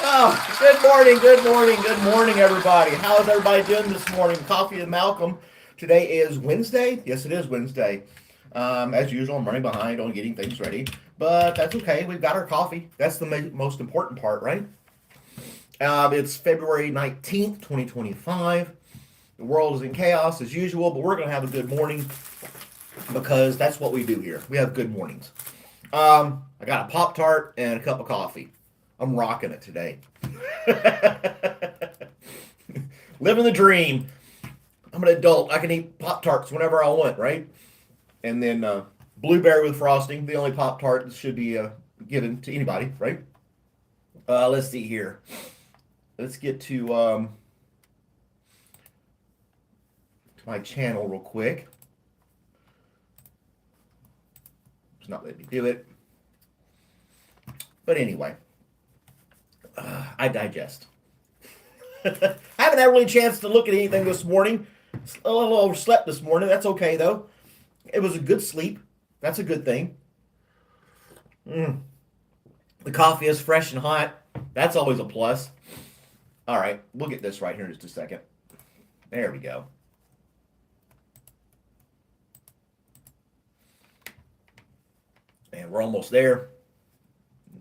Oh, good morning, everybody. How is everybody doing this morning? Coffee with Malcolm. Today is Wednesday. Yes, it is Wednesday. As usual, I'm running behind on getting things ready, but that's okay. We've got our coffee. That's the most important part, right? It's February 19th, 2025. The world is in chaos as usual, but we're going to have a good morning because that's what we do here. We have good mornings. I got a Pop Tart and a cup of coffee. I'm rocking it today. Living the dream. I'm an adult. I can eat Pop Tarts whenever I want, right? And then blueberry with frosting, the only Pop Tart that should be given to anybody, right? Let's see here. Let's get to my channel real quick. It's not letting me do it. But anyway, I digest. I haven't had really a chance to look at anything this morning. A little overslept this morning. That's okay, though. It was a good sleep. That's a good thing. The coffee is fresh and hot. That's always a plus. All right, we'll get this right here in just a second. There we go. And we're almost there.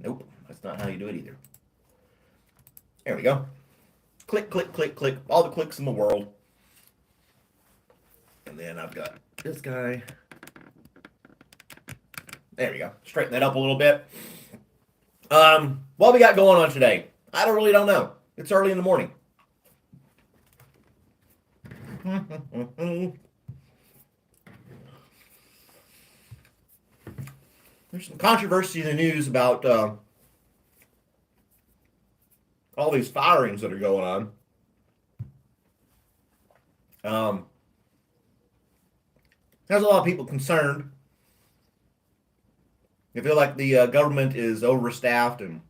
Nope, that's not how you do it either. There we go. Click, click, click, click. All the clicks in the world. And then I've got this guy. There we go. Straighten that up a little bit. What we got going on today? I really don't know. It's early in the morning. There's some controversy in the news about all these firings that are going on. There's a lot of people concerned. They feel like the government is overstaffed and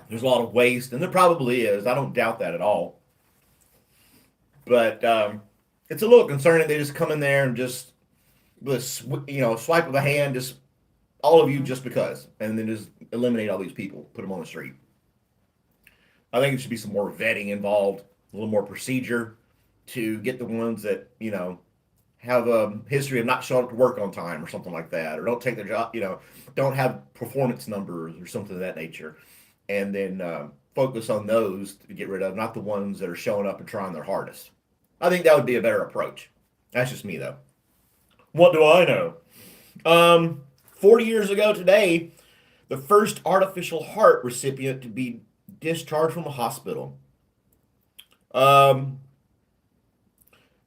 there's a lot of waste, and there probably is. I don't doubt that at all. But it's a little concerning. They just come in there and just, with swipe of a hand, just all of you just because, and then just eliminate all these people, put them on the street. I think there should be some more vetting involved, a little more procedure to get the ones that, have a history of not showing up to work on time or something like that, or don't take their job, don't have performance numbers or something of that nature, and then focus on those to get rid of, not the ones that are showing up and trying their hardest. I think that would be a better approach. That's just me, though. What do I know? 40 years ago today, the first artificial heart recipient to be discharged from a hospital.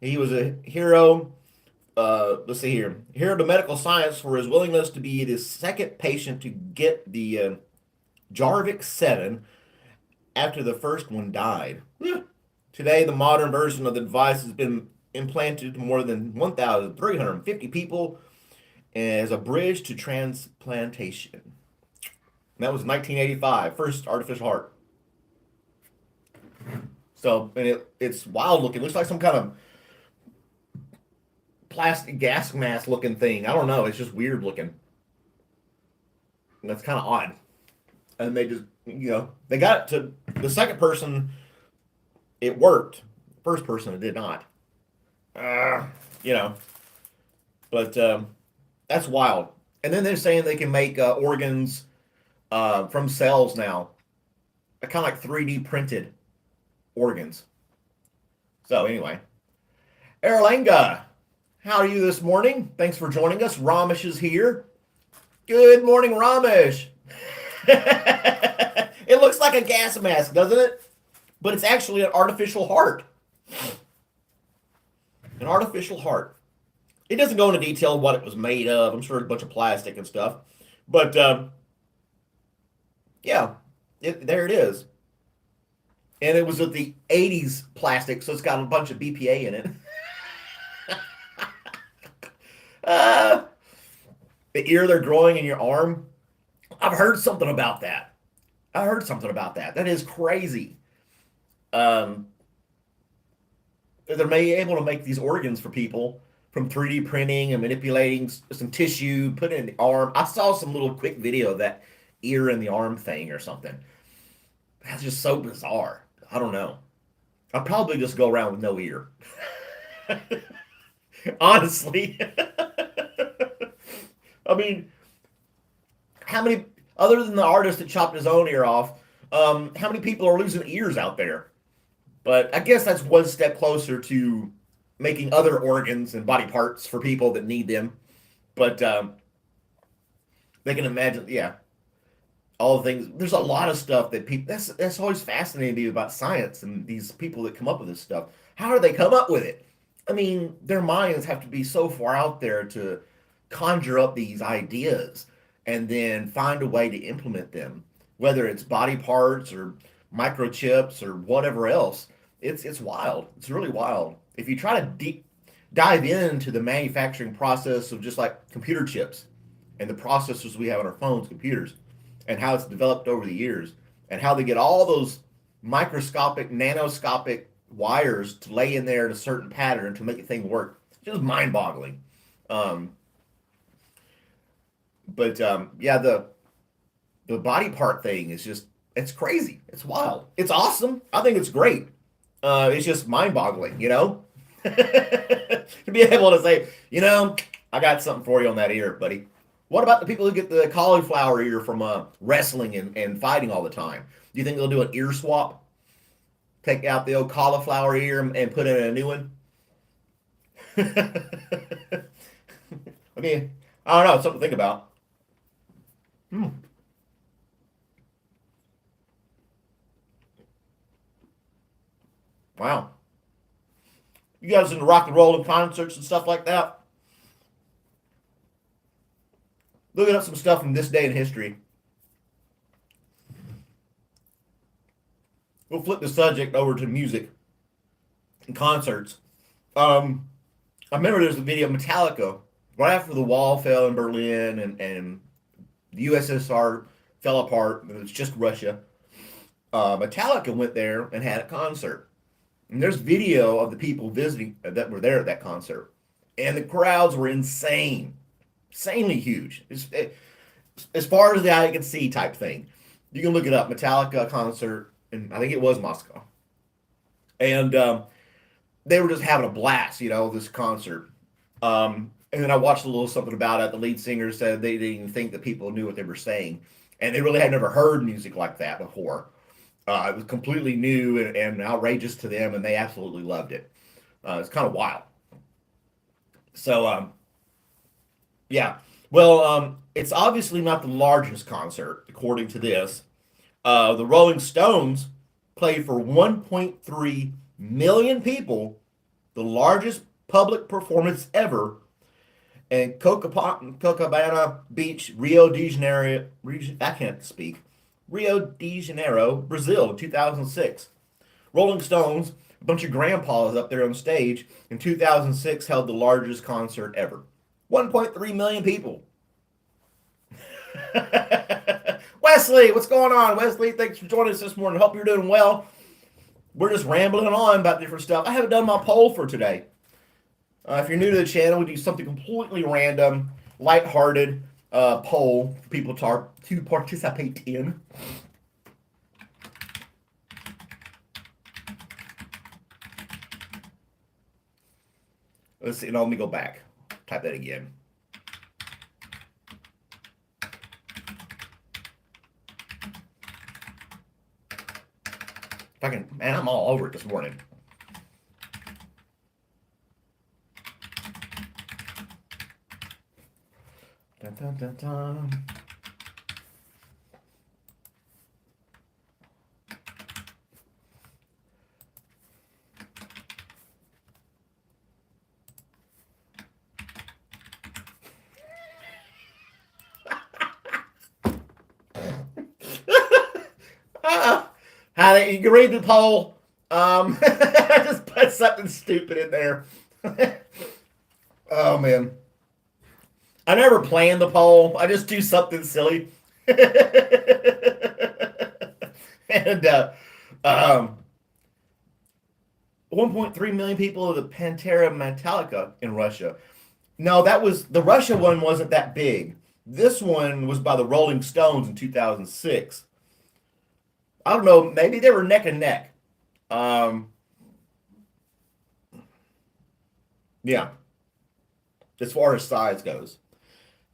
He was a hero. Let's see here. Hero to medical science for his willingness to be the second patient to get the Jarvik 7 after the first one died. Today, the modern version of the device has been implanted to more than 1,350 people as a bridge to transplantation. And that was 1985, first artificial heart. So, and it's wild looking. It looks like some kind of plastic gas mask looking thing. I don't know. It's just weird looking. And that's kind of odd. And they just, they got it to the second person. It worked. First person, it did not. But that's wild. And then they're saying they can make organs from cells now, kind of like 3D printed organs. So anyway, Erlanga, how are you this morning? Thanks for joining us. Ramesh is here. Good morning, Ramesh. It looks like a gas mask, doesn't it? But it's actually an artificial heart. An artificial heart. It doesn't go into detail what it was made of. I'm sure it's a bunch of plastic and stuff. But, yeah, there it is. And it was with the 80s plastic, so it's got a bunch of BPA in it. The ear they're growing in your arm. I've heard something about that. That is crazy. They're able to make these organs for people from 3D printing and manipulating some tissue, put it in the arm. I saw some little quick video of that ear in the arm thing or something. That's just so bizarre. I don't know. I'd probably just go around with no ear. Honestly. I mean, how many, other than the artist that chopped his own ear off, how many people are losing ears out there? But I guess that's one step closer to making other organs and body parts for people that need them. But they can imagine, yeah, all the things. There's a lot of stuff that people. That's always fascinating me about science and these people that come up with this stuff. How do they come up with it? I mean, their minds have to be so far out there to conjure up these ideas and then find a way to implement them, whether it's body parts or microchips or whatever else. It's wild. It's really wild. If you try to dive into the manufacturing process of just like computer chips and the processors we have on our phones, computers, and how it's developed over the years, and how they get all those microscopic, nanoscopic wires to lay in there in a certain pattern to make the thing work. It's just mind-boggling. Um, but yeah, the body part thing is just it's crazy. It's wild. It's awesome. I think it's great. It's just mind-boggling, you know, to be able to say, you know, I got something for you on that ear, buddy. What about the people who get the cauliflower ear from wrestling and fighting all the time? Do you think they'll do an ear swap? Take out the old cauliflower ear and put in a new one? I mean, I don't know. It's something to think about. Hmm. Wow. You guys into rock and roll and concerts and stuff like that? Looking up some stuff from this day in history. We'll flip the subject over to music and concerts. Um, I remember there's a video of Metallica right after the wall fell in Berlin and the USSR fell apart. It was just Russia. Metallica went there and had a concert. And there's video of the people visiting that were there at that concert. And the crowds were insane, insanely huge. As far as the eye can see type thing. You can look it up, Metallica concert, and I think it was Moscow. And they were just having a blast, you know, this concert. And then I watched a little something about it. The lead singer said they didn't even think that people knew what they were saying. And they really had never heard music like that before. It was completely new and outrageous to them, and they absolutely loved it. It's kind of wild. So, yeah. Well, it's obviously not the largest concert, according to this. The Rolling Stones played for 1.3 million people, the largest public performance ever, in Copacabana Beach, Rio de Janeiro. I can't speak. Rio de Janeiro, Brazil, 2006. Rolling Stones, a bunch of grandpas up there on stage in 2006 held the largest concert ever. 1.3 million people. Wesley, what's going on? Wesley, thanks for joining us this morning. Hope you're doing well. We're just rambling on about different stuff. I haven't done my poll for today. If you're new to the channel, we do something completely random, lighthearted poll for people to participate in. Let's see. Now let me go back. Type that again. If I can, man, I'm all over it this morning. Dun, dun, dun, dun. You can read the poll. I just put something stupid in there. Oh man. I never plan the poll. I just do something silly. And 1.3 million people of the Pantera Metallica in Russia. No, that was the Russia one wasn't that big. This one was by the Rolling Stones in 2006. I don't know, maybe they were neck and neck. Um, yeah, as far as size goes.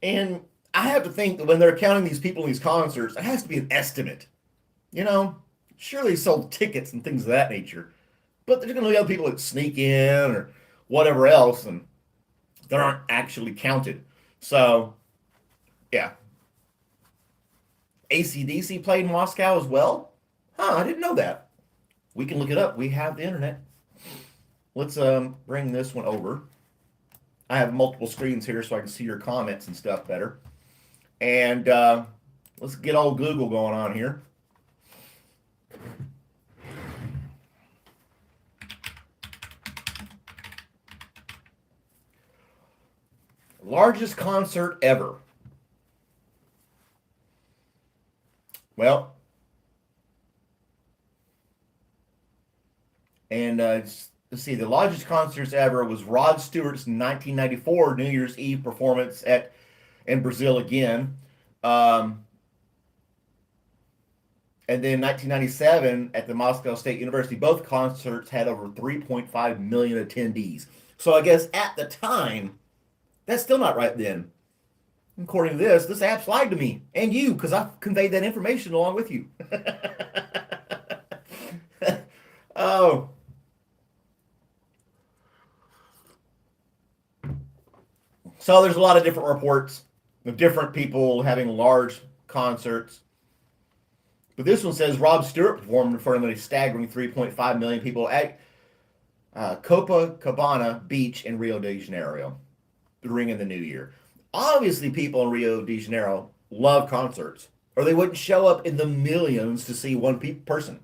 And I have to think that when they're counting these people in these concerts, it has to be an estimate. You know, surely they sold tickets and things of that nature. But there's going to be other people that sneak in or whatever else and that aren't actually counted. So, yeah. AC/DC played in Moscow as well? Huh, I didn't know that. We can look it up. We have the internet. Let's bring this one over. I have multiple screens here so I can see your comments and stuff better. And let's get old Google going on here. Largest concert ever. Well, and let's see, the largest concerts ever was Rod Stewart's 1994 New Year's Eve performance in Brazil again. Um, and then 1997 at the Moscow State University. Both concerts had over 3.5 million attendees. So I guess at the time, that's still not right then. According to this app's lied to me and you because I conveyed that information along with you. Oh, so there's a lot of different reports of different people having large concerts. But this one says Rob Stewart performed in front of a staggering 3.5 million people at Copacabana Beach in Rio de Janeiro during the new year. Obviously, people in Rio de Janeiro love concerts, or they wouldn't show up in the millions to see one person.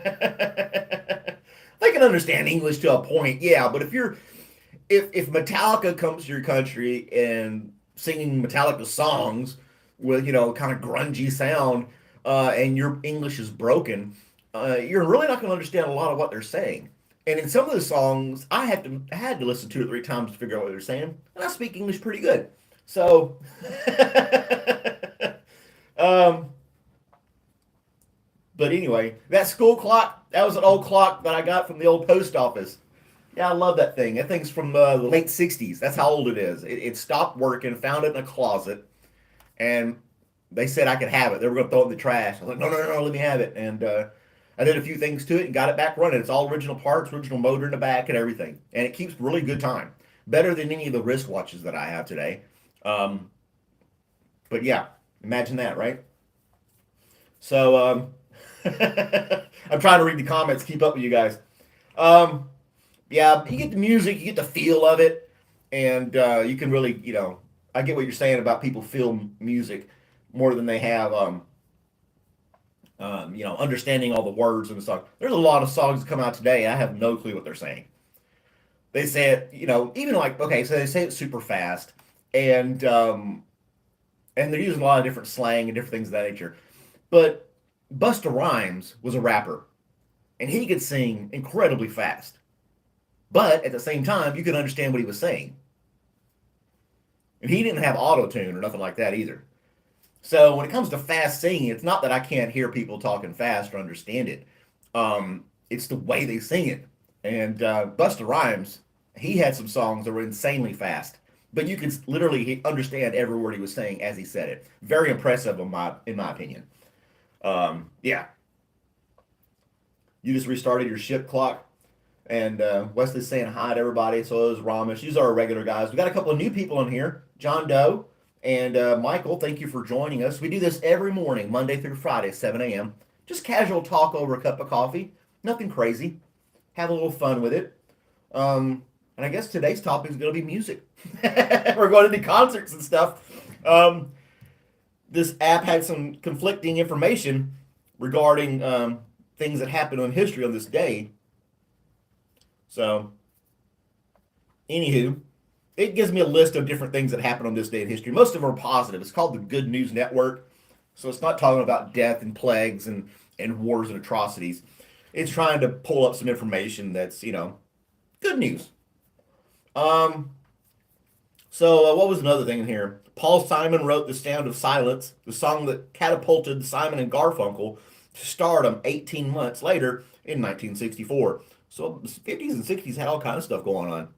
They can understand English to a point, yeah, but if Metallica comes to your country and singing Metallica songs with kind of grungy sound, and your English is broken, you're really not going to understand a lot of what they're saying. And in some of the songs, I had to listen 2 or 3 times to figure out what they're saying, and I speak English pretty good. So, um, but anyway, that school clock, that was an old clock that I got from the old post office. Yeah, I love that thing. That thing's from the late 60s. That's how old it is. It stopped working, found it in a closet, and they said I could have it. They were going to throw it in the trash. I was like, no, no, no, no, let me have it. And I did a few things to it and got it back running. It's all original parts, original motor in the back and everything. And it keeps really good time. Better than any of the wristwatches that I have today. Um, but yeah, imagine that, right? So I'm trying to read the comments, keep up with you guys. Um, yeah, you get the music, you get the feel of it, and you can really, I get what you're saying about people feel music more than they have, understanding all the words and the song. There's a lot of songs that come out today, and I have no clue what they're saying. They say it, even like, okay, so they say it super fast, and and they're using a lot of different slang and different things of that nature. But Busta Rhymes was a rapper, and he could sing incredibly fast. But at the same time, you could understand what he was saying. And he didn't have auto tune or nothing like that either. So when it comes to fast singing, it's not that I can't hear people talking fast or understand it. It's the way they sing it. And Busta Rhymes, he had some songs that were insanely fast, but you could literally understand every word he was saying as he said it. Very impressive in my opinion. Yeah, you just restarted your ship clock. And Wesley's saying hi to everybody. So is Ramesh. These are our regular guys. We got a couple of new people in here. John Doe and Michael, thank you for joining us. We do this every morning, Monday through Friday, 7 a.m. Just casual talk over a cup of coffee. Nothing crazy. Have a little fun with it. And I guess today's topic is going to be music. We're going to do concerts and stuff. This app had some conflicting information regarding things that happened in history on this day. So, anywho, it gives me a list of different things that happened on this day in history. Most of them are positive. It's called the Good News Network. So it's not talking about death and plagues and wars and atrocities. It's trying to pull up some information that's, good news. Um, so what was another thing in here? Paul Simon wrote The Sound of Silence, the song that catapulted Simon and Garfunkel to stardom 18 months later in 1964. So the 50s and 60s had all kinds of stuff going on.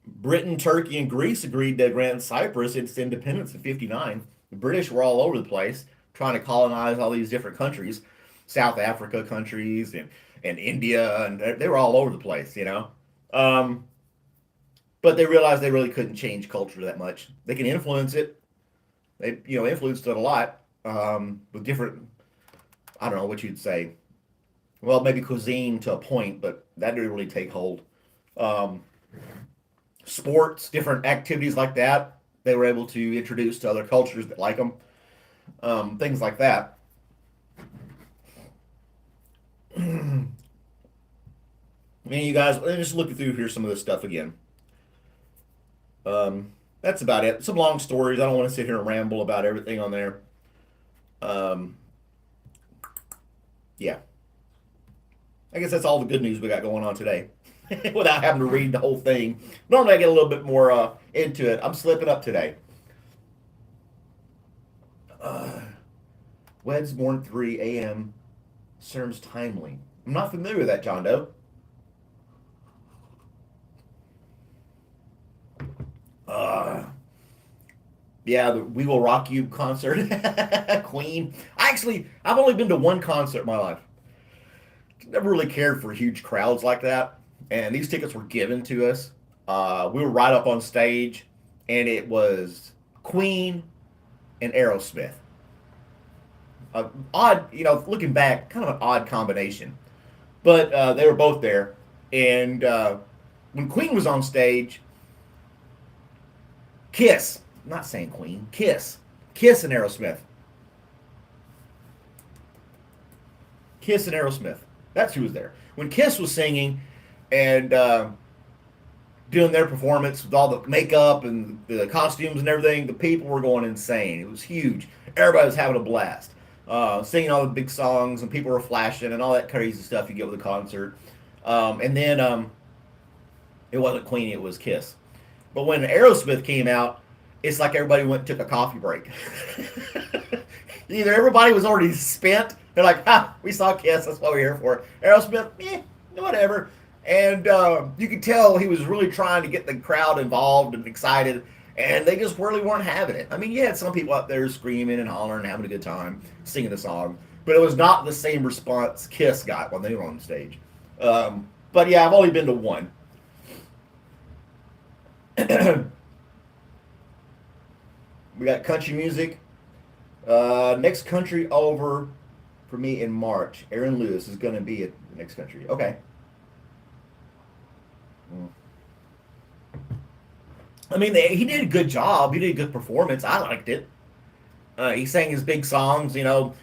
Britain, Turkey, and Greece agreed to grant Cyprus its independence in 59. The British were all over the place trying to colonize all these different countries, South Africa countries and India, and they were all over the place, you know. Um, but they realized they really couldn't change culture that much. They can influence it. They, influenced it a lot with different, I don't know what you'd say. Well, maybe cuisine to a point, but that didn't really take hold. Um, Sports, different activities like that, they were able to introduce to other cultures that like them, things like that. Man, you guys, let me just look through here some of this stuff again. That's about it. Some long stories. I don't want to sit here and ramble about everything on there. Um, yeah, I guess that's all the good news we got going on today. Without having to read the whole thing. Normally I get a little bit more into it. I'm slipping up today. Wedsborn 3 a.m. serves timely. I'm not familiar with that, John Doe. Yeah, the We Will Rock You concert. Queen. I've only been to one concert in my life. Never really cared for huge crowds like that. And these tickets were given to us. We were right up on stage, and it was Queen and Aerosmith. Odd, looking back, kind of an odd combination. But they were both there. And when Queen was on stage, Kiss, I'm not saying Queen, Kiss and Aerosmith. Kiss and Aerosmith. That's who was there. When Kiss was singing and doing their performance with all the makeup and the costumes and everything, the people were going insane. It was huge. Everybody was having a blast. Singing all the big songs, and people were flashing and all that crazy stuff you get with a concert. And then it wasn't Queen, it was Kiss. But when Aerosmith came out, it's like everybody went and took a coffee break. Either everybody was already spent, they're like, we saw Kiss, that's what we're here for. Aerosmith, whatever. And you could tell he was really trying to get the crowd involved and excited, and they just really weren't having it. I mean, you had some people out there screaming and hollering and having a good time singing the song, but it was not the same response Kiss got when they were on stage. But yeah, I've only been to one. We got country music. Next country over for me in March. Aaron Lewis is going to be at the next country. Okay. I mean, he did a good job. He did a good performance. I liked it. He sang his big songs, doing all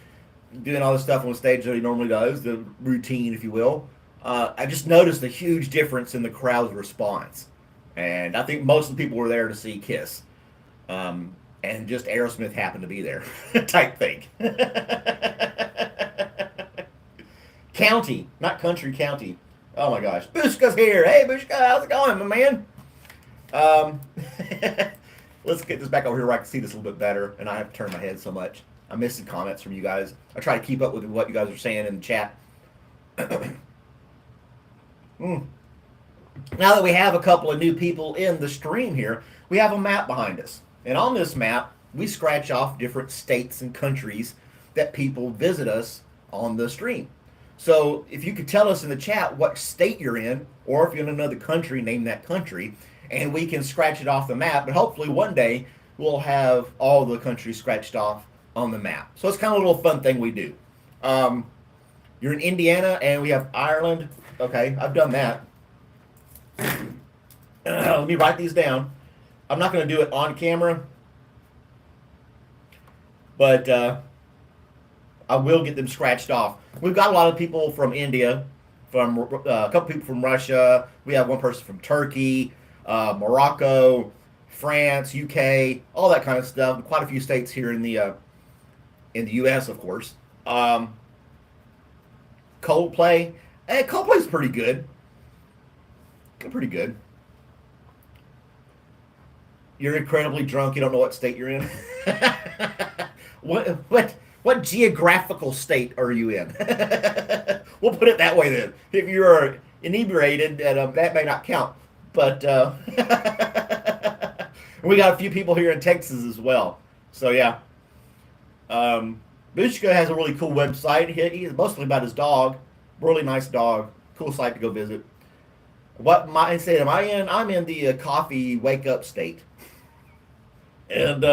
the stuff on the stage that he normally does, the routine, if you will. I just noticed a huge difference in the crowd's response. And I think most of the people were there to see Kiss. And just Aerosmith happened to be there, type thing. County, not country, county. Oh my gosh. Bushka's here. Hey, Bushka, how's it going, my man? Let's get this back over here where I can see this a little bit better, and I have to turn my head so much. I'm missing comments from you guys. I try to keep up with what you guys are saying in the chat. Now that we have a couple of new people in the stream here, we have a map behind us. And on this map, we scratch off different states and countries that people visit us on the stream. So if you could tell us in the chat what state you're in, or if you're in another country, name that country, and we can scratch it off the map. But hopefully one day we'll have all the countries scratched off on the map. So it's kind of a little fun thing we do. You're in Indiana, and we have Ireland. Okay, I've done that. Let me write these down. I'm not going to do it on camera, but I will get them scratched off. We've got a lot of people from India, from a couple people from Russia. We have one person from Turkey, Morocco, France, UK, all that kind of stuff. Quite a few states here in the U.S., of course. Coldplay. Coldplay's pretty good. Pretty good. You're incredibly drunk. You don't know what state you're in. What geographical state are you in? We'll put it that way then. If you're inebriated, that may not count. But we got a few people here in Texas as well. So yeah, Bushka has a really cool website. He's mostly about his dog. Really nice dog. Cool site to go visit. What my state am I in? I'm in the coffee wake up state, and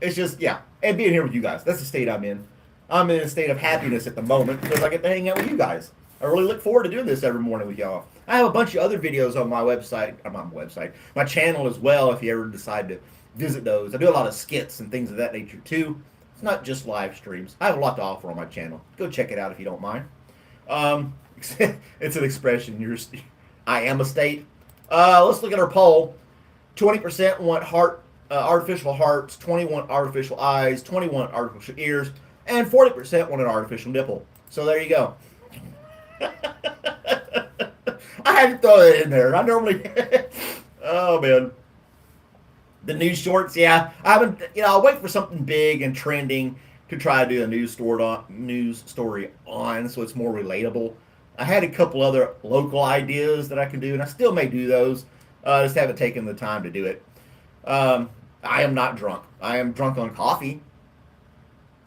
it's just yeah, and being here with you guys. That's the state I'm in. I'm in a state of happiness at the moment because I get to hang out with you guys. I really look forward to doing this every morning with y'all. I have a bunch of other videos on my website, my channel as well. If you ever decide to visit those, I do a lot of skits and things of that nature too. It's not just live streams. I have a lot to offer on my channel. Go check it out if you don't mind. It's an expression. I am a state. Let's look at our poll. 20% want artificial hearts, 20 want artificial eyes, 20 want artificial ears, and 40% want an artificial nipple. So there you go. I had to throw that in there. I normally, oh man, the news shorts. Yeah, I haven't. I'll wait for something big and trending to try to do a news story on, so it's more relatable. I had a couple other local ideas that I can do, and I still may do those. Just haven't taken the time to do it. I am not drunk. I am drunk on coffee,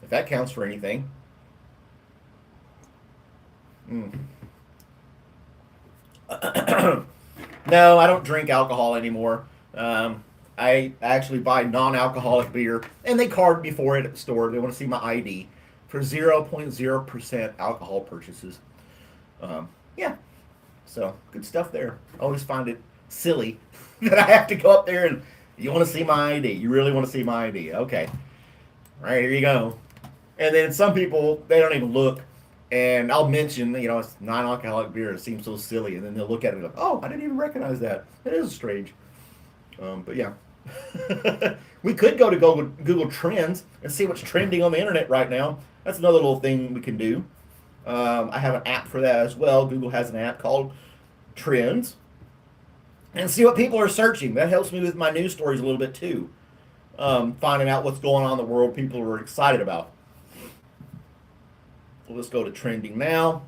if that counts for anything. No, I don't drink alcohol anymore. I actually buy non-alcoholic beer, and they card me for it at the store. They want to see my ID for 0.0% alcohol purchases. Yeah, so good stuff there. I always find it silly that I have to go up there and you want to see my ID. You really want to see my ID? Okay, all right, here you go. And then some people, they don't even look. And I'll mention, it's non-alcoholic beer. It seems so silly. And then they'll look at it and go, oh, I didn't even recognize that. It is strange. But yeah. We could go to Google Trends and see what's trending on the internet right now. That's another little thing we can do. I have an app for that as well. Google has an app called Trends. And see what people are searching. That helps me with my news stories a little bit too. Finding out what's going on in the world people are excited about. Let's go to trending now.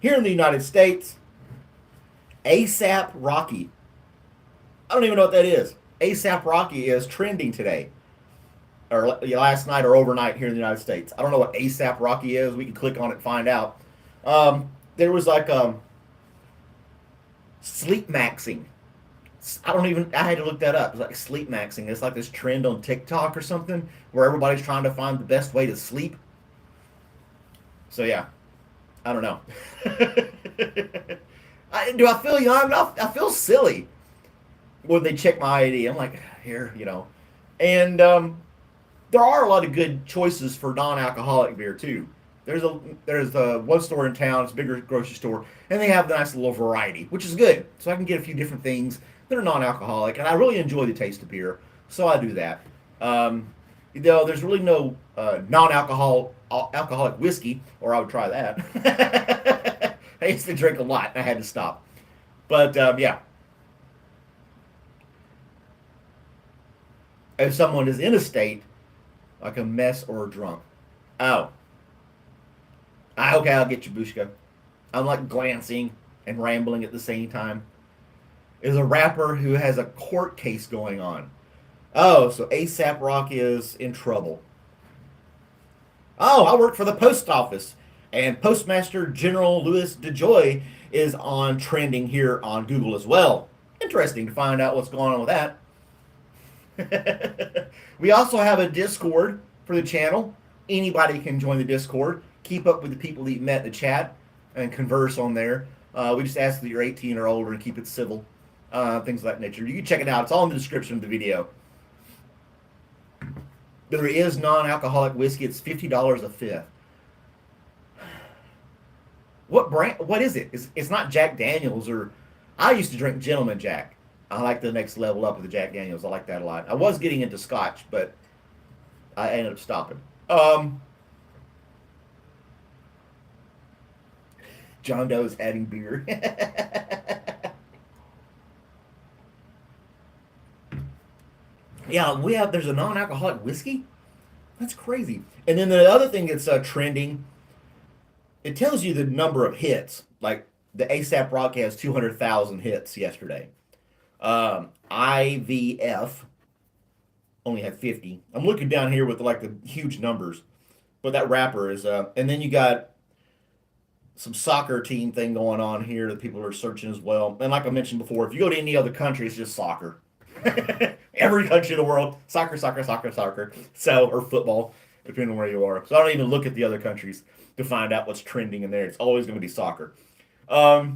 Here in the United States, ASAP Rocky. I don't even know what that is. ASAP Rocky is trending today, or last night or overnight here in the United States. I don't know what ASAP Rocky is. We can click on it and find out. There was like sleep maxing. I had to look that up. It's like sleep maxing. It's like this trend on TikTok or something where everybody's trying to find the best way to sleep. So yeah, I don't know. Do I feel young? I feel silly when they check my ID. I'm like, here, And there are a lot of good choices for non-alcoholic beer too. There's a one store in town. It's a bigger grocery store, and they have a nice little variety, which is good. So I can get a few different things that are non-alcoholic, and I really enjoy the taste of beer, so I do that. There's really no alcoholic whiskey, or I would try that. I used to drink a lot, and I had to stop. But yeah, if someone is in a state like a mess or a drunk, okay, I'll get you, Bushka. I'm like glancing and rambling at the same time. Is a rapper who has a court case going on. Oh, so ASAP Rocky is in trouble. Oh, I work for the post office, and Postmaster General Louis DeJoy is on trending here on Google as well. Interesting to find out what's going on with that. We also have a Discord for the channel. Anybody can join the Discord. Keep up with the people that you met in the chat and converse on there. We just ask that you're 18 or older and keep it civil. Things of that nature. You can check it out. It's all in the description of the video. There is non-alcoholic whiskey. It's $50 a fifth. What brand? What is it? It's not Jack Daniels or... I used to drink Gentleman Jack. I like the next level up with the Jack Daniels. I like that a lot. I was getting into Scotch, but I ended up stopping. John Doe is adding beer. Yeah, there's a non-alcoholic whiskey. That's crazy. And then the other thing that's trending, it tells you the number of hits. Like the ASAP Rocky has 200,000 hits yesterday. IVF only had 50. I'm looking down here with like the huge numbers, but that rapper is and then you got some soccer team thing going on here that people are searching as well. And like I mentioned before, if you go to any other country, it's just soccer. Every country in the world, soccer, soccer, soccer, soccer. So, or football, depending on where you are. So I don't even look at the other countries to find out what's trending in there. It's always going to be soccer. I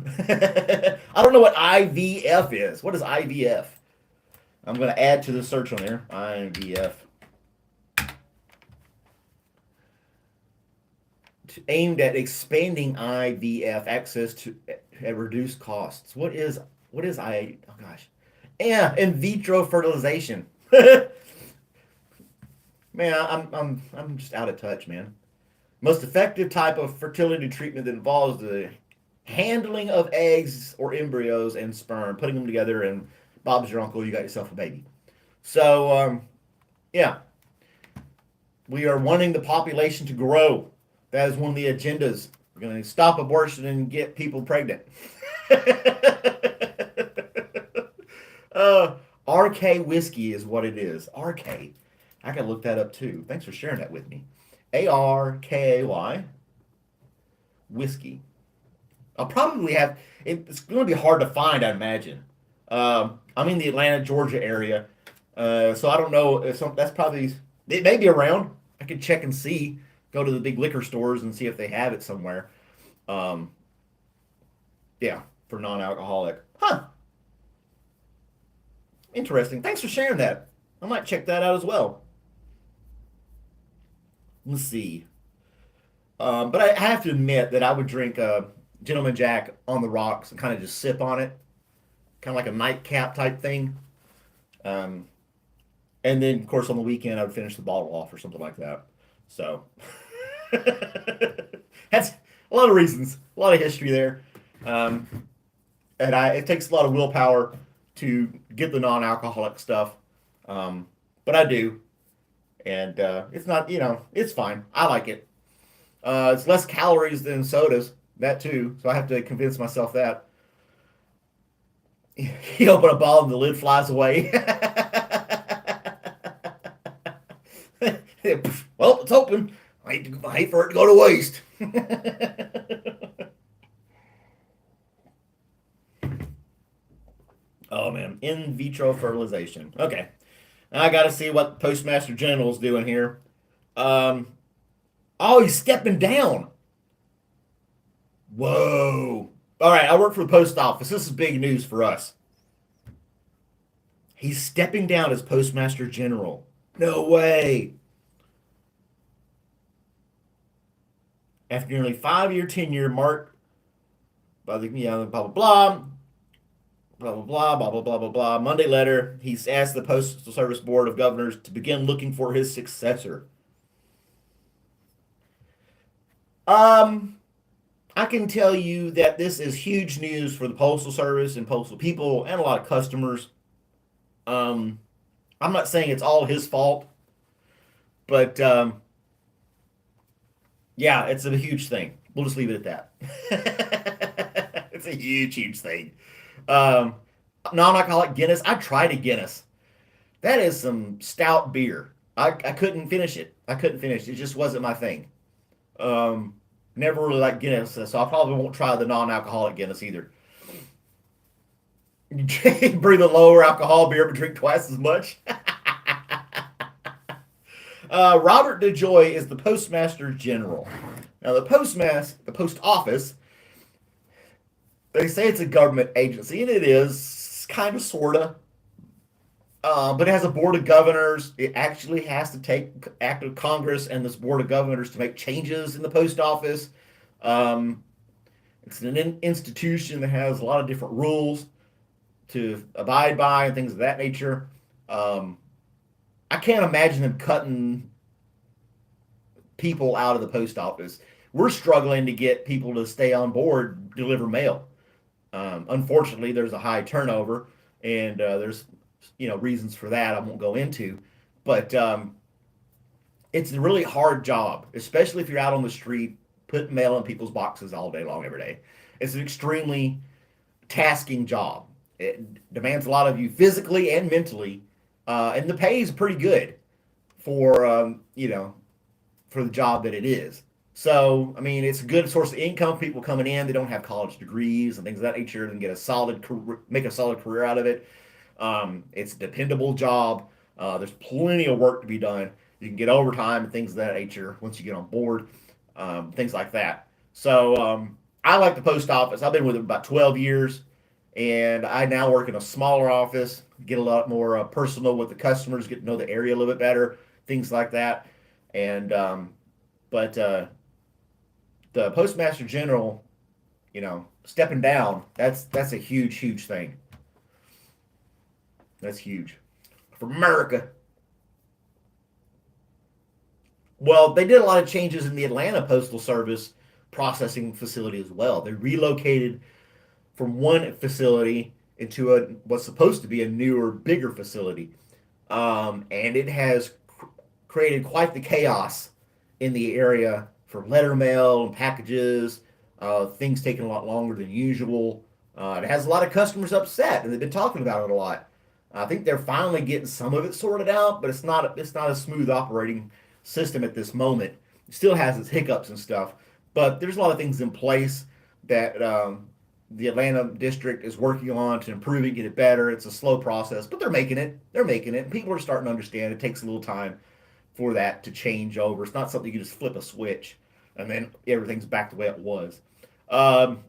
don't know what IVF is. What is IVF? I'm going to add to the search on there. IVF. Aimed at expanding IVF access to at reduced costs. What is I? Oh gosh, yeah, in vitro fertilization. Man, I'm just out of touch, man. Most effective type of fertility treatment that involves the handling of eggs or embryos and sperm, putting them together, and Bob's your uncle. You got yourself a baby. So yeah, we are wanting the population to grow. That is one of the agendas. We're going to stop abortion and get people pregnant. uh, RK whiskey is what it is. RK. I can look that up too. Thanks for sharing that with me. ARKAY whiskey. I'll probably have. It's going to be hard to find, I imagine. I'm in the Atlanta, Georgia area, so I don't know if that's probably it may be around. I could check and see. Go to the big liquor stores and see if they have it somewhere. Um, yeah, for non-alcoholic. Huh. Interesting. Thanks for sharing that. I might check that out as well. Let's see. But I have to admit that I would drink Gentleman Jack on the rocks and kind of just sip on it, kind of like a nightcap type thing. Um, and then, of course, on the weekend, I would finish the bottle off or something like that. So that's a lot of reasons, a lot of history there. Um, and it takes a lot of willpower to get the non-alcoholic stuff. But I do. And it's not, it's fine. I like it. It's less calories than sodas, that too. So I have to convince myself that. You open a bottle and the lid flies away. Well, it's open. I hate for it to go to waste. Oh man, in vitro fertilization. Okay, now I got to see what Postmaster General's doing here. Um, oh, he's stepping down. Whoa. All right, I work for the post office. This is big news for us. He's stepping down as Postmaster General. No way. After nearly 5-year tenure marked by the blah blah blah blah blah blah blah blah blah blah blah Monday letter, he's asked the Postal Service Board of Governors to begin looking for his successor. Um, I can tell you that this is huge news for the Postal Service and postal people and a lot of customers. Um, I'm not saying it's all his fault, but yeah, it's a huge thing. We'll just leave it at that. It's a huge, huge thing. Um, Non-alcoholic Guinness. I tried a Guinness. That is some stout beer. I couldn't finish it. I couldn't finish it. It just wasn't my thing. Um, Never really liked Guinness, so I probably won't try the non-alcoholic Guinness either. Breathe a lower alcohol beer, but drink twice as much. Robert DeJoy is the Postmaster General. Now, the post office, they say it's a government agency, and it is kind of, sort of. But it has a board of governors. It actually has to take act of Congress and this board of governors to make changes in the post office. Um, it's an institution that has a lot of different rules to abide by and things of that nature. Um, I can't imagine them cutting people out of the post office. We're struggling to get people to stay on board, deliver mail. Unfortunately, there's a high turnover, and there's reasons for that I won't go into, but it's a really hard job, especially if you're out on the street putting mail in people's boxes all day long every day. It's an extremely tasking job. It demands a lot of you physically and mentally, and the pay is pretty good for for the job that it is. So, I mean, it's a good source of income. People coming in, they don't have college degrees and things of that nature, and get a solid career, make a solid career out of it. It's a dependable job. There's plenty of work to be done. You can get overtime and things of that nature once you get on board, things like that. So, I like the post office. I've been with it about 12 years, and I now work in a smaller office, get a lot more personal with the customers, get to know the area a little bit better, things like that. And but the postmaster general, stepping down, that's a huge thing. That's huge for America. Well, they did a lot of changes in the Atlanta Postal Service processing facility as well. They relocated from one facility into what's supposed to be a newer, bigger facility, and it has created quite the chaos in the area for letter mail and packages. Things taking a lot longer than usual. It has a lot of customers upset, and they've been talking about it a lot. I think they're finally getting some of it sorted out, but it's not a smooth operating system at this moment. It still has its hiccups and stuff, but there's a lot of things in place that the Atlanta district is working on to improve it, get it better. It's a slow process, but they're making it. They're making it. And people are starting to understand it takes a little time for that to change over. It's not something you just flip a switch and then everything's back the way it was. Um,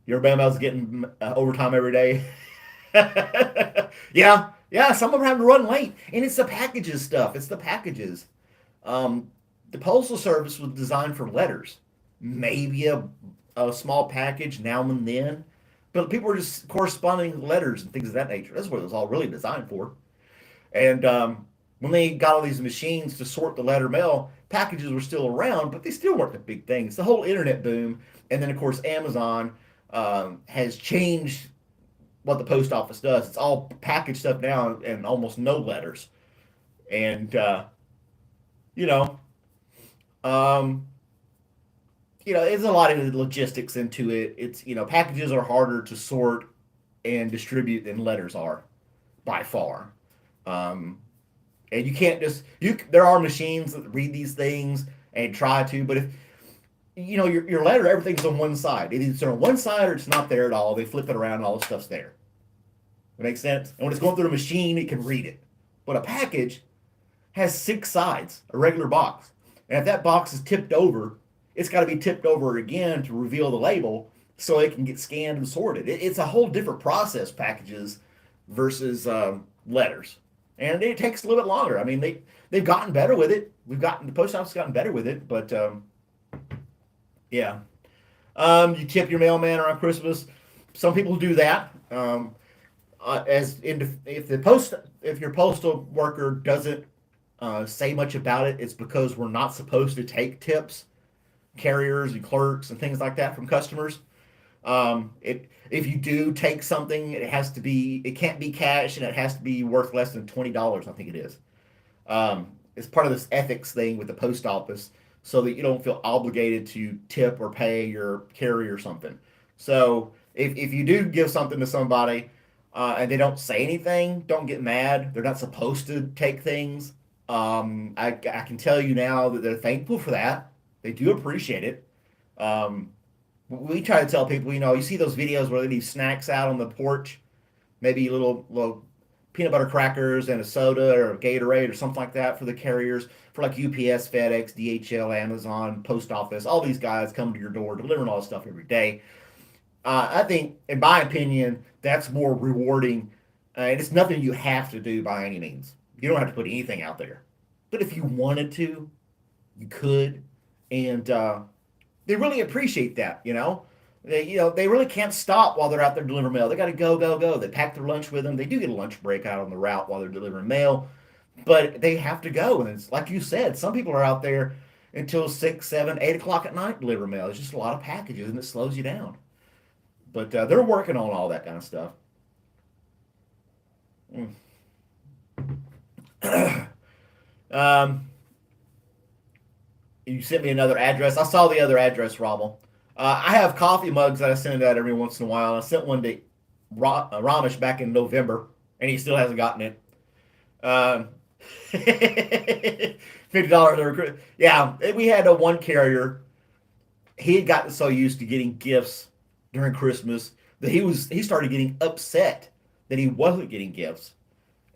your Bama's getting overtime every day. Yeah. Some of them have to run late, and it's the packages stuff. It's the packages. Um, the postal service was designed for letters, maybe a small package now and then, but people were just corresponding letters and things of that nature. That's what it was all really designed for. And when they got all these machines to sort the letter mail, packages were still around, but they still weren't the big thing. It's the whole internet boom, and then of course Amazon has changed what the post office does. It's all package stuff now and almost no letters. And you know, um, there's a lot of logistics into it. It's packages are harder to sort and distribute than letters are by far. Um, and you can't just you. There are machines that read these things and try to, but if your letter, everything's on one side. It's either on one side or it's not there at all. They flip it around, and all the stuff's there. It makes sense. And when it's going through a machine, it can read it. But a package has six sides, a regular box, and if that box is tipped over, it's got to be tipped over again to reveal the label so it can get scanned and sorted. It's a whole different process, packages versus letters, and it takes a little bit longer. I mean, they've gotten better with it. The post office has gotten better with it, but yeah. You tip your mailman around Christmas. Some people do that. If your postal worker doesn't say much about it, it's because we're not supposed to take tips, carriers and clerks and things like that from customers. If you do take something, it can't be cash, and it has to be worth less than $20. I think it is. It's part of this ethics thing with the post office, so that you don't feel obligated to tip or pay your carrier something. So if you do give something to somebody and they don't say anything, don't get mad. They're not supposed to take things. I can tell you now that they're thankful for that. They do appreciate it. Um, we try to tell people, you see those videos where they leave snacks out on the porch, maybe little peanut butter crackers and a soda or a Gatorade or something like that for the carriers, for like UPS, FedEx, DHL, Amazon, Post Office. All these guys come to your door delivering all this stuff every day. I think, in my opinion, that's more rewarding, and it's nothing you have to do by any means. You don't have to put anything out there, but if you wanted to, you could, and they really appreciate that. They really can't stop while they're out there delivering mail. They got to go, go, go. They pack their lunch with them. They do get a lunch break out on the route while they're delivering mail, but they have to go. And it's like you said, some people are out there until 6, 7, 8 o'clock at night delivering mail. It's just a lot of packages, and it slows you down. But they're working on all that kind of stuff. Um, you sent me another address. I saw the other address, Rommel. I have coffee mugs that I send out every once in a while. I sent one to Ramesh back in November, and he still hasn't gotten it. $50. Yeah, we had a one carrier. He had gotten so used to getting gifts during Christmas that he started getting upset that he wasn't getting gifts,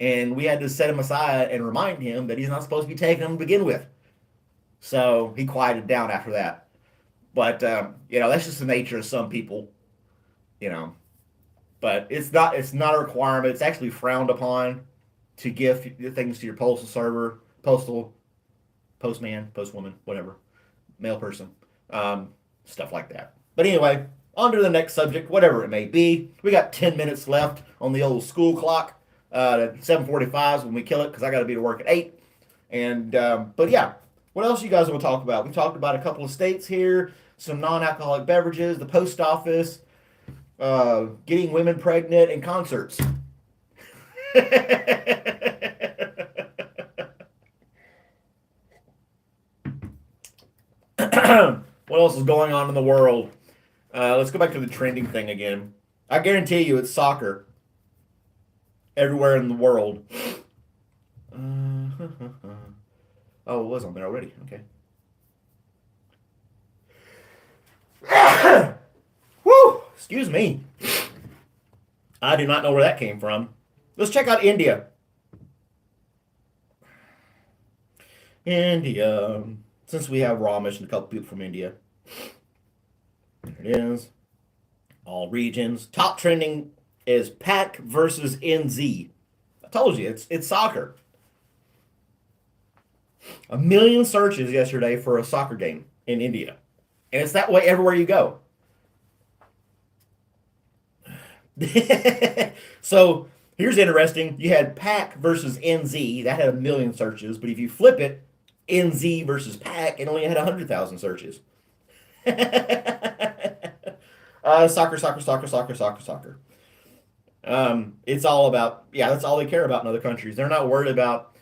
and we had to set him aside and remind him that he's not supposed to be taking them to begin with. So he quieted down after that. But that's just the nature of some people, you know. But it's not a requirement. It's actually frowned upon to give things to your postal server, postman, postwoman, whatever, mail person, stuff like that. But anyway, on to the next subject, whatever it may be. We got 10 minutes left on the old school clock. 7:45 is when we kill it because I got to be to work at 8. And but yeah, what else you guys want to talk about? We talked about a couple of states here, some non-alcoholic beverages, the post office, getting women pregnant, and concerts. What else is going on in the world? Let's go back to the trending thing again. I guarantee you it's soccer everywhere in the world. Oh, it was on there already. Okay. Woo! Excuse me. I do not know where that came from. Let's check out India. India. Since we have Ramesh and a couple people from India. There it is. All regions. Top trending is PAC versus NZ. I told you, it's soccer. 1 million searches yesterday for a soccer game in India. And it's that way everywhere you go. So here's interesting. You had PAC versus NZ. That had 1 million searches. But if you flip it, NZ versus PAC, it only had 100,000 searches. Soccer, soccer, soccer, soccer, soccer, soccer. It's all about, that's all they care about in other countries. They're not worried about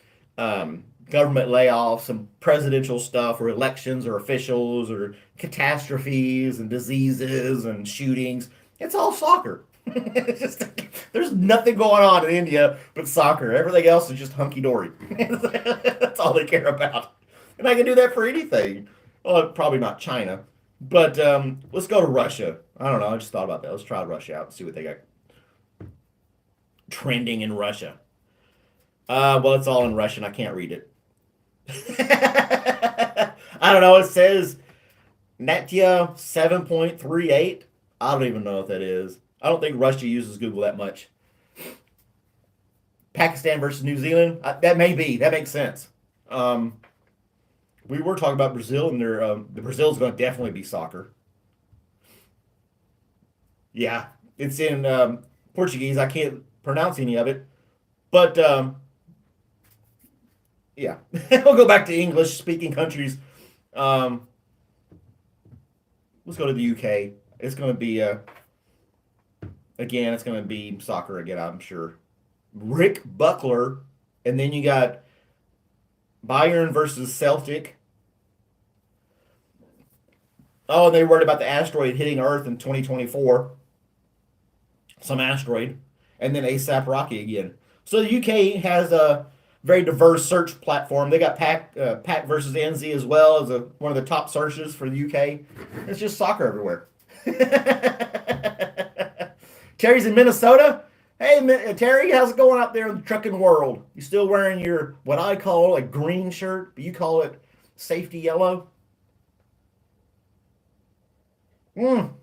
government layoffs and presidential stuff or elections or officials or catastrophes and diseases and shootings. It's all soccer. It's just, there's nothing going on in India but soccer. Everything else is just hunky-dory. That's all they care about. And I can do that for anything. Well, probably not China. But let's go to Russia. I don't know. I just thought about that. Let's try Russia out and see what they got trending in Russia. Well, it's all in Russian. I can't read it. I don't know. It says Natya 7.38. I don't even know what that is. I don't think Russia uses Google that much. Pakistan versus New Zealand. That may be. That makes sense. We were talking about Brazil, and the Brazil's going to definitely be soccer. Yeah, it's in Portuguese. I can't pronounce any of it, but yeah, we'll go back to English-speaking countries. Let's go to the UK. It's going to be again. It's going to be soccer again. I'm sure. Rick Buckler, and then you got Bayern versus Celtic. Oh, and they worried about the asteroid hitting Earth in 2024. Some asteroid. And then ASAP Rocky again. So the UK has a very diverse search platform. They got PAC versus NZ as well as one of the top searches for the UK. It's just soccer everywhere. Terry's in Minnesota. Hey, Terry, how's it going out there in the trucking world? You still wearing your, what I call a green shirt, but you call it safety yellow? You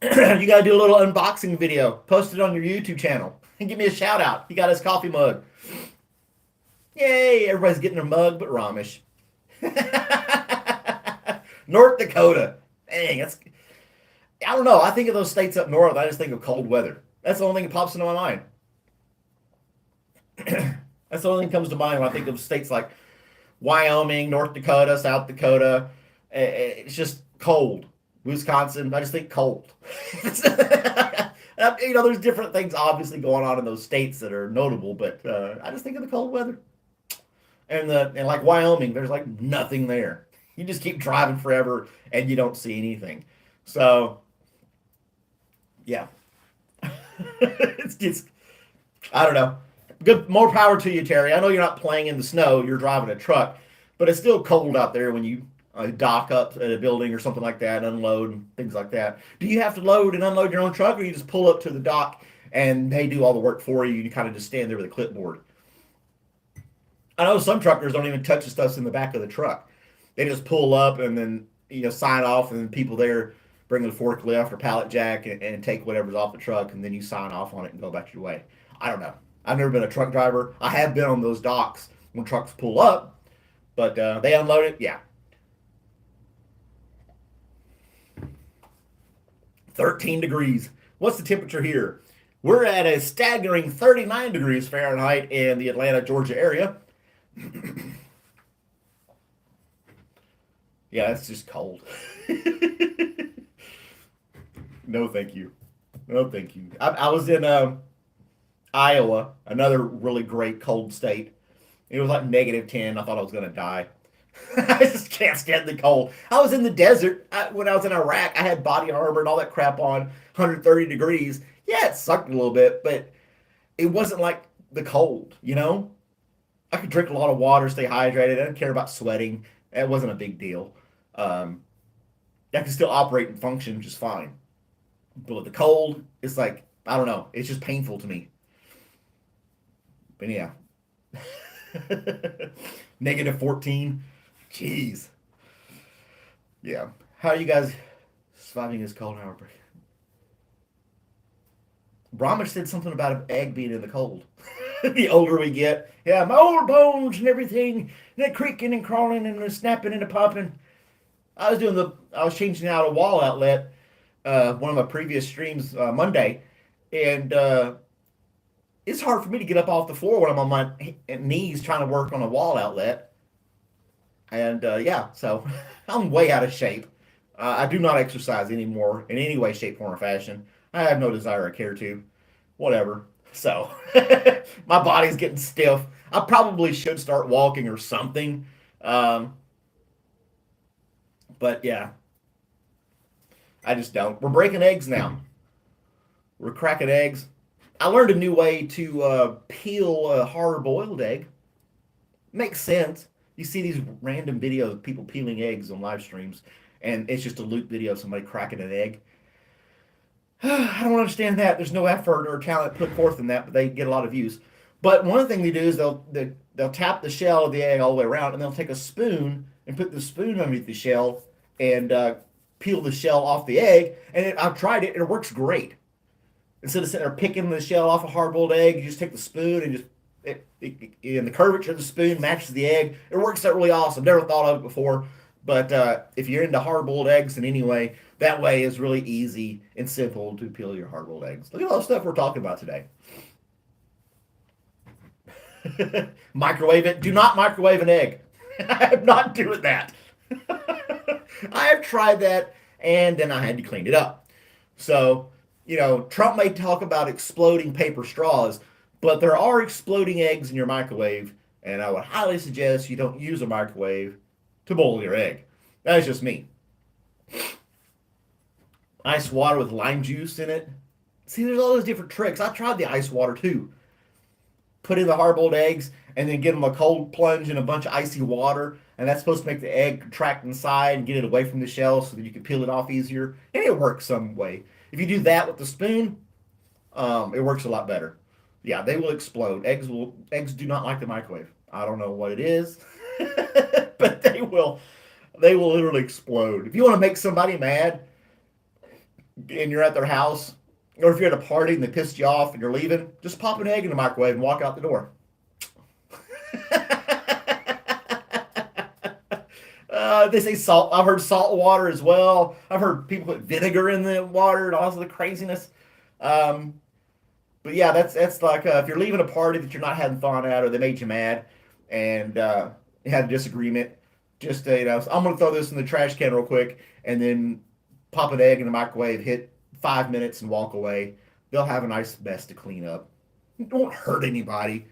got to do a little unboxing video. Post it on your YouTube channel. And give me a shout out. You got his coffee mug. Yay, everybody's getting their mug but Ramesh. North Dakota. Dang, I don't know. I think of those states up north, I just think of cold weather. That's the only thing that pops into my mind. That's the only thing that comes to mind when I think of states like Wyoming, North Dakota, South Dakota. It's just cold. Wisconsin, I just think cold. There's different things obviously going on in those states that are notable, but I just think of the cold weather and like Wyoming, there's like nothing there. You just keep driving forever and you don't see anything. So yeah, it's just I don't know. Good, more power to you, Terry. I know you're not playing in the snow; you're driving a truck, but it's still cold out there when you dock up at a building or something like that, unload and things like that. Do you have to load and unload your own truck, or you just pull up to the dock and they do all the work for you? You kind of just stand there with a clipboard. I know some truckers don't even touch the stuff in the back of the truck. They just pull up and then sign off, and then people there bring the forklift or pallet jack and take whatever's off the truck, and then you sign off on it and go back your way. I don't know. I've never been a truck driver. I have been on those docks when trucks pull up, but they unload it. Yeah, 13 degrees. What's the temperature here? We're at a staggering 39 degrees Fahrenheit in the Atlanta, Georgia area. Yeah, it's just cold. No, thank you. No, thank you. I was in Iowa, another really great cold state. It was like -10. I thought I was going to die. I just can't stand the cold. I was in the desert when I was in Iraq. I had body armor and all that crap on, 130 degrees. Yeah, it sucked a little bit, but it wasn't like the cold. I could drink a lot of water, stay hydrated. I didn't care about sweating. It wasn't a big deal. Um, I could still operate and function just fine. But with the cold, it's like, I don't know. It's just painful to me. But yeah. -14. Jeez. Yeah. How are you guys surviving this cold hour break? Brahmish said something about an egg being in the cold. The older we get, yeah, my old bones and everything, and that creaking and crawling and the snapping and the popping. I was changing out a wall outlet, one of my previous streams Monday, and it's hard for me to get up off the floor when I'm on my knees trying to work on a wall outlet. And yeah, so I'm way out of shape. I do not exercise anymore in any way, shape, form, or fashion. I have no desire or care to. Whatever. So my body's getting stiff. I probably should start walking or something. Um, but yeah, I just don't. We're breaking eggs now. We're cracking eggs. I learned a new way to peel a hard boiled egg. Makes sense. You see these random videos of people peeling eggs on live streams, and it's just a loop video of somebody cracking an egg. I don't understand that. There's no effort or talent put forth in that, but they get a lot of views. But one thing they do is they'll tap the shell of the egg all the way around, and they'll take a spoon and put the spoon underneath the shell and peel the shell off the egg. And I've tried it; and it works great. Instead of sitting there picking the shell off a hard-boiled egg, you just take the spoon and and the curvature of the spoon matches the egg. It works out really awesome. Never thought of it before, but if you're into hard-boiled eggs in any way, that way is really easy and simple to peel your hard-boiled eggs. Look at all the stuff we're talking about today. Microwave it. Do not microwave an egg. I'm not doing that. I have tried that, and then I had to clean it up. So, Trump may talk about exploding paper straws, but there are exploding eggs in your microwave, and I would highly suggest you don't use a microwave to boil your egg. That's just me. Ice water with lime juice in it. See, there's all those different tricks. I tried the ice water too. Put in the hard-boiled eggs and then give them a cold plunge in a bunch of icy water, and that's supposed to make the egg contract inside and get it away from the shell so that you can peel it off easier. And it works some way. If you do that with the spoon, it works a lot better. Yeah, they will explode. Eggs do not like the microwave. I don't know what it is, but they will literally explode. If you want to make somebody mad and you're at their house, or if you're at a party and they pissed you off and you're leaving, just pop an egg in the microwave and walk out the door. They say salt. I've heard salt water as well. I've heard people put vinegar in the water and all the craziness. But yeah, that's like if you're leaving a party that you're not having fun at, or they made you mad, and you had a disagreement. Just so I'm gonna throw this in the trash can real quick, and then pop an egg in the microwave, hit 5 minutes, and walk away. they'll have a nice mess to clean up. It won't hurt anybody.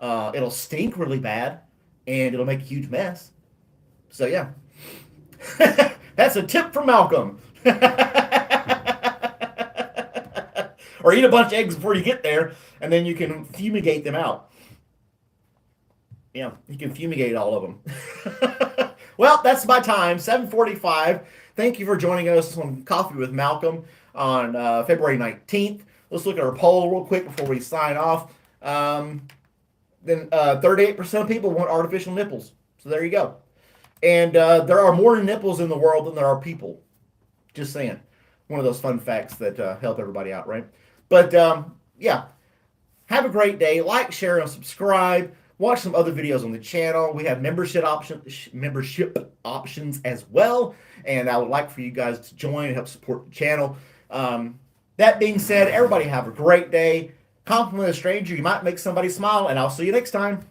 It'll stink really bad, and it'll make a huge mess. So yeah, that's a tip from Malcolm. Or eat a bunch of eggs before you get there, and then you can fumigate them out. Yeah, you can fumigate all of them. Well, that's my time, 7:45. Thank you for joining us on Coffee with Malcolm on February 19th. Let's look at our poll real quick before we sign off. Then 38% of people want artificial nipples. So there you go. And there are more nipples in the world than there are people. Just saying. One of those fun facts that help everybody out, right? But yeah, have a great day. Like, share, and subscribe. Watch some other videos on the channel. We have membership options as well. And I would like for you guys to join and help support the channel. That being said, everybody have a great day. Compliment a stranger. You might make somebody smile. And I'll see you next time.